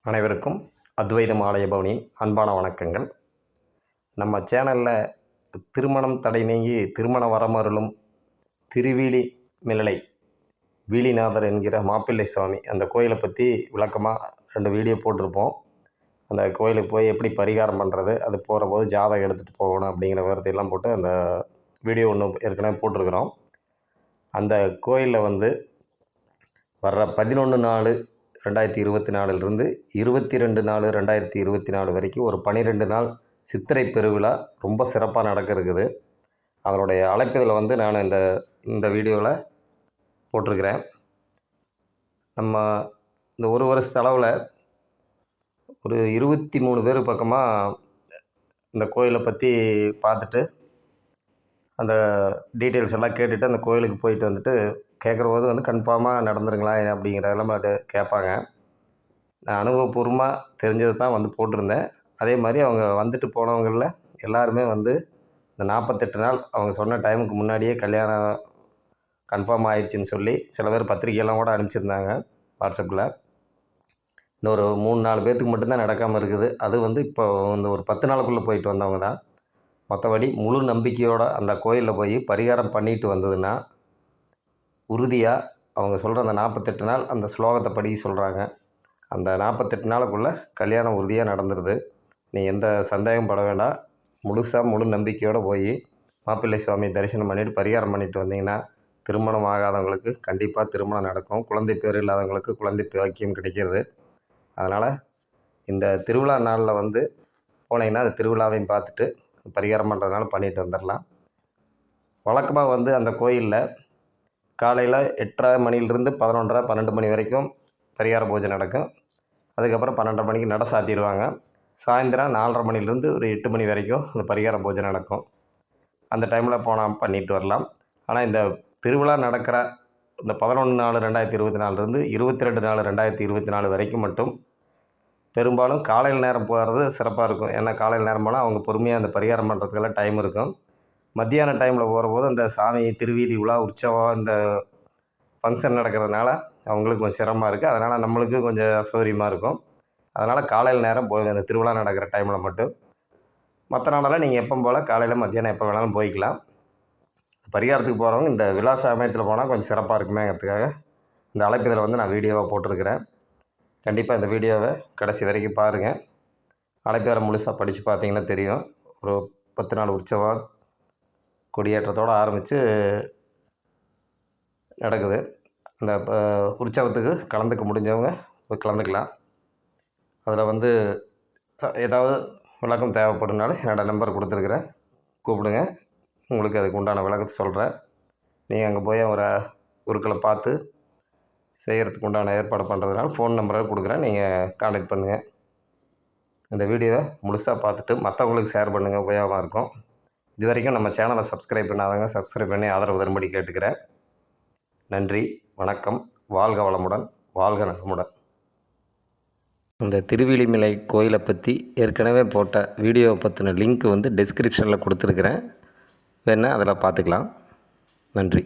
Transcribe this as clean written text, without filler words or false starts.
அனைவருக்கும் அத்வைதம் ஆலய பவனியின் அன்பான வணக்கங்கள். நம்ம சேனலில் திருமணம் தடை நீங்கி திருமண வரமருளும் திருவீழி மிளலை வீழிநாதர் என்கிற மாப்பிள்ளை சுவாமி அந்த கோயிலை பற்றி விளக்கமாக 2 வீடியோ போட்டிருப்போம். அந்த கோயிலுக்கு போய் எப்படி பரிகாரம் பண்ணுறது, அது போகிற போது ஜாதகம் எடுத்துகிட்டு போகணும் அப்படிங்கிற விவரத்தையெல்லாம் போட்டு அந்த வீடியோ ஒன்று ஏற்கனவே போட்டிருக்கிறோம். அந்த கோயிலில் வர்ற 11/4/2024 22/4/2024 வரைக்கும் ஒரு 12 நாள் சித்திரை பெருவிழா ரொம்ப சிறப்பாக நடக்க இருக்குது. அதனுடைய அழைப்புதலை நான் இந்த வீடியோவில் போட்டிருக்கிறேன். நம்ம இந்த ஒரு வருஷ அளவில் ஒரு 23 பேர் பக்கமாக இந்த கோயிலை பற்றி பார்த்துட்டு அந்த டீட்டெயில்ஸ் எல்லாம் கேட்டுட்டு அந்த கோயிலுக்கு போயிட்டு வந்துட்டு கேட்குற போது கன்ஃபார்மாக நடந்துருங்களா அப்படிங்கிறதெல்லாம் கேட்பாங்க. நான் அனுபவபூர்வமாக தெரிஞ்சது தான் போட்டிருந்தேன். அதே மாதிரி அவங்க வந்துட்டு போனவங்களில் எல்லாருமே இந்த 48 நாள் அவங்க சொன்ன டைமுக்கு முன்னாடியே கல்யாணம் கன்ஃபார்ம் ஆயிடுச்சுன்னு சொல்லி சில பேர் பத்திரிக்கையெல்லாம் கூட அனுப்பிச்சிருந்தாங்க வாட்ஸ்அப்பில். இன்னொரு 3-4 பேர்த்துக்கு மட்டும்தான் நடக்காமல் இருக்குது. அது இப்போ ஒரு 10 நாளுக்குள்ளே போயிட்டு வந்தவங்க தான். மற்றபடி முழு நம்பிக்கையோடு அந்த கோயிலில் போய் பரிகாரம் பண்ணிட்டு வந்ததுன்னா உறுதியாக அவங்க சொல்கிற அந்த 48 நாள் அந்த ஸ்லோகத்தை படிக்க சொல்கிறாங்க. அந்த 48 நாளுக்குள்ளே கல்யாணம் உறுதியாக நடந்துடுது. நீ எந்த சந்தேகம் பட வேண்டாம். முழு நம்பிக்கையோடு போய் மாப்பிள்ளை சுவாமி தரிசனம் பண்ணிவிட்டு பரிகாரம் பண்ணிட்டு வந்தீங்கன்னா திருமணம் ஆகாதவங்களுக்கு கண்டிப்பாக திருமணம் நடக்கும். குழந்தை பேர் இல்லாதவங்களுக்கு குழந்தை பாக்கியம் கிடைக்கிறது. அதனால் இந்த திருவிழா நாளில் போனீங்கன்னா அந்த திருவிழாவையும் பார்த்துட்டு பரிகாரம் பண்ணுறதுனால பண்ணிட்டு வந்துடலாம். வழக்கமாக அந்த கோயிலில் காலையில் 8:30 மணிலிருந்து 11:30 12 மணி வரைக்கும் பரிகார பூஜை நடக்கும். அதுக்கப்புறம் 12:30 மணிக்கு நட சாத்திடுவாங்க. சாயந்தரம் 4:30 மணிலேருந்து ஒரு 8 மணி வரைக்கும் இந்த பரிகார பூஜை நடக்கும். அந்த டைமில் போனால் பண்ணிட்டு வரலாம். ஆனால் இந்த திருவிழா நடக்கிற இந்த 11/4/2024 22/4/2024 வரைக்கும் மட்டும் பெரும்பாலும் காலையில் நேரம் போகிறது சிறப்பாக இருக்கும். ஏன்னா காலையில் நேரம் போனால் அவங்க பொறுமையாக அந்த பரிகாரம் பண்ணுறதுக்கெல்லாம் டைம் இருக்கும். மத்தியான டைமில் போகிறபோது அந்த சாமி திருவீதி உலா உற்சவம் இந்த ஃபங்க்ஷன் நடக்கிறதுனால அவங்களுக்கு கொஞ்சம் சிரமமாக இருக்குது. அதனால் நம்மளுக்கு கொஞ்சம் அசௌகரியமாக இருக்கும். அதனால் காலையில் நேரம் போய் அந்த திருவிழா நடக்கிற டைமில் மட்டும். மற்ற நாளெல்லாம் நீங்கள் எப்போ போல் காலையில் மத்தியானம் எப்போ வேணாலும் போய்க்கலாம். பரிகாரத்துக்கு போகிறவங்க இந்த விழா சமயத்தில் போனால் கொஞ்சம் சிறப்பாக இருக்குமேங்கிறதுக்காக இந்த அழைப்புதலை நான் வீடியோவாக போட்டிருக்கிறேன். கண்டிப்பாக இந்த வீடியோவை கடைசி வரைக்கும் பாருங்கள். அழைப்புதலை முழுசாக படித்து பார்த்தீங்கன்னா தெரியும். ஒரு 10 நாள் உற்சவம் கொடியேற்றத்தோடு ஆரம்பித்து நடக்குது. அந்த உற்சவத்துக்கு கலந்துக்க முடிஞ்சவங்க போய் கலந்துக்கலாம். அதில் ஏதாவது விளக்கம் தேவைப்படுனாலும் என்னோடய நம்பர் கொடுத்துருக்குறேன், கூப்பிடுங்க. உங்களுக்கு அதுக்கு உண்டான விளக்கத்தை சொல்கிறேன். நீங்கள் அங்கே போய் ஒரு குருக்களை பார்த்து செய்கிறதுக்கு உண்டான ஏற்பாடு பண்ணுறதுனால ஃபோன் நம்பரை கொடுக்குறேன், நீங்கள் கான்டாக்ட் பண்ணுங்கள். இந்த வீடியோவை முழுசாக பார்த்துட்டு மற்றவங்களுக்கு ஷேர் பண்ணுங்கள், உபயோகமாக இருக்கும். இது வரைக்கும் நம்ம சேனலை சப்ஸ்கிரைப் பண்ணாதவங்க சப்ஸ்கிரைப் பண்ணி ஆதரவு தரும்படி கேட்டுக்கிறேன். நன்றி, வணக்கம். வாழ்க வளமுடன், வாழ்க நலமுடன். இந்த திருவீழிமிளை கோயிலை பற்றி ஏற்கனவே போட்ட வீடியோவை பற்றின லிங்க் டிஸ்கிரிப்ஷனில் கொடுத்துருக்குறேன். வேணால் அதில் பார்த்துக்கலாம். நன்றி.